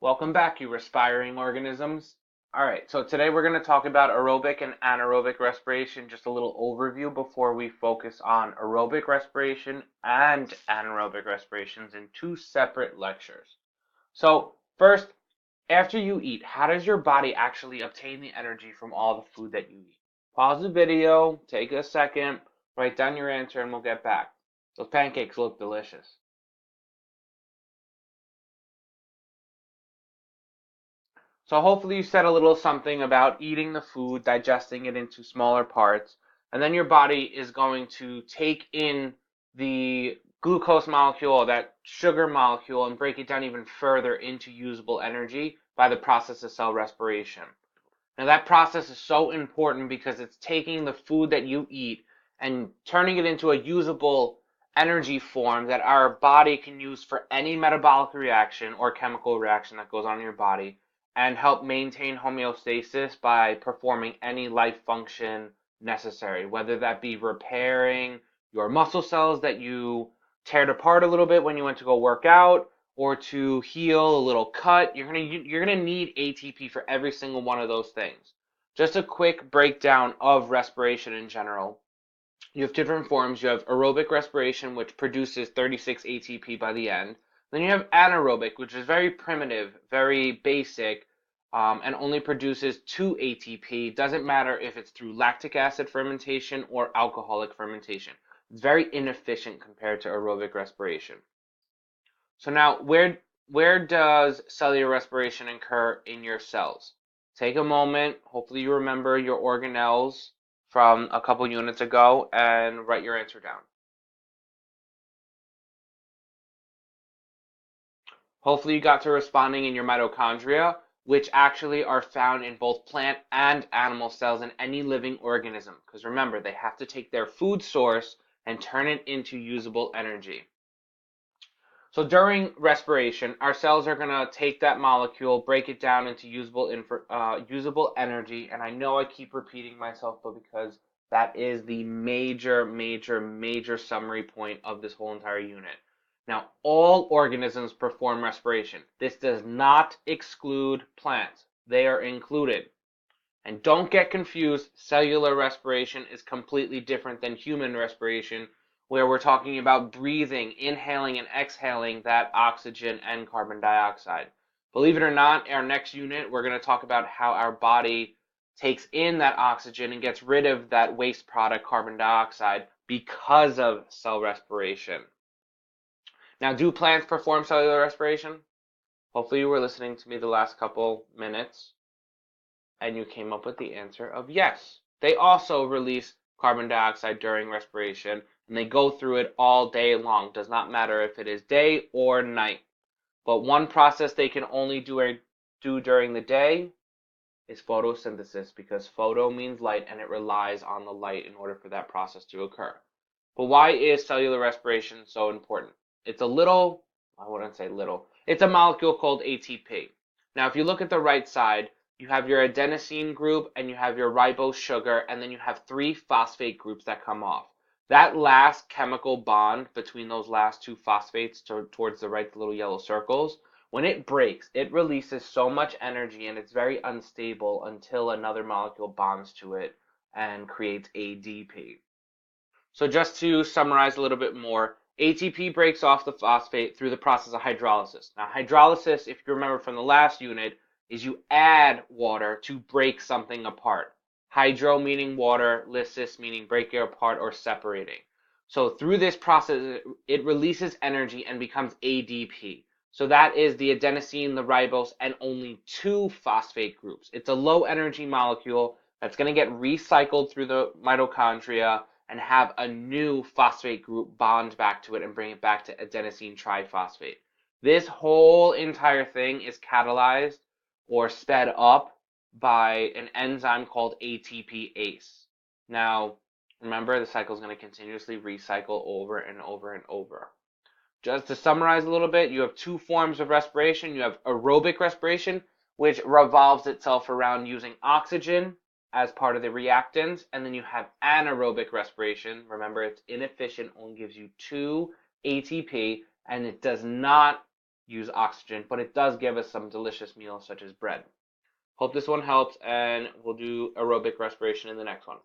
Welcome back, you respiring organisms. All right, so today we're going to talk about aerobic and anaerobic respiration, just a little overview before we focus on aerobic respiration and anaerobic respirations in two separate lectures. So, first, after you eat, how does your body actually obtain the energy from all the food that you eat? Pause the video, take a second, write down your answer, and we'll get back. Those pancakes look delicious. So hopefully you said a little something about eating the food, digesting it into smaller parts, and then your body is going to take in the glucose molecule, that sugar molecule, and break it down even further into usable energy by the process of cell respiration. Now that process is so important because it's taking the food that you eat and turning it into a usable energy form that our body can use for any metabolic reaction or chemical reaction that goes on in your body and help maintain homeostasis by performing any life function necessary, whether that be repairing your muscle cells that you teared apart a little bit when you went to go work out, or to heal a little cut. You're gonna need ATP for every single one of those things. Just a quick breakdown of respiration in general. You have different forms. You have aerobic respiration, which produces 36 ATP by the end. Then you have anaerobic, which is very primitive, very basic, and only produces 2 ATP. Doesn't matter if it's through lactic acid fermentation or alcoholic fermentation. It's very inefficient compared to aerobic respiration. So now, where does cellular respiration occur in your cells? Take a moment. Hopefully, you remember your organelles from a couple units ago and write your answer down. Hopefully, you got to responding in your mitochondria, which actually are found in both plant and animal cells in any living organism. Because remember, they have to take their food source and turn it into usable energy. So during respiration, our cells are going to take that molecule, break it down into usable energy. And I know I keep repeating myself, but because that is the major summary point of this whole entire unit. Now, all organisms perform respiration. This does not exclude plants. They are included. And don't get confused, cellular respiration is completely different than human respiration, where we're talking about breathing, inhaling, and exhaling that oxygen and carbon dioxide. Believe it or not, our next unit, we're going to talk about how our body takes in that oxygen and gets rid of that waste product, carbon dioxide, because of cell respiration. Now, do plants perform cellular respiration? Hopefully, you were listening to me the last couple minutes and you came up with the answer of yes. They also release carbon dioxide during respiration, and they go through it all day long. Does not matter if it is day or night. But one process they can only do during the day is photosynthesis, because photo means light and it relies on the light in order for that process to occur. But why is cellular respiration so important? It's a little, I wouldn't say little, it's a molecule called ATP. Now, if you look at the right side, you have your adenosine group and you have your ribose sugar, and then you have three phosphate groups that come off. That last chemical bond between those last two phosphates towards the right, the little yellow circles, when it breaks, it releases so much energy and it's very unstable until another molecule bonds to it and creates ADP. So just to summarize a little bit more, ATP breaks off the phosphate through the process of hydrolysis. Now, hydrolysis, if you remember from the last unit, is you add water to break something apart. Hydro meaning water, lysis meaning breaking apart or separating. So through this process, it releases energy and becomes ADP. So that is the adenosine, the ribose, and only two phosphate groups. It's a low energy molecule that's going to get recycled through the mitochondria and have a new phosphate group bond back to it and bring it back to adenosine triphosphate. This whole entire thing is catalyzed or sped up by an enzyme called ATPase. Now, remember, the cycle is going to continuously recycle over and over and over. Just to summarize a little bit, you have two forms of respiration. You have aerobic respiration, which revolves itself around using oxygen as part of the reactants, and then you have anaerobic respiration. Remember, it's inefficient, only gives you 2 ATP, and it does not use oxygen, but it does give us some delicious meals such as bread. Hope this one helps, and we'll do aerobic respiration in the next one.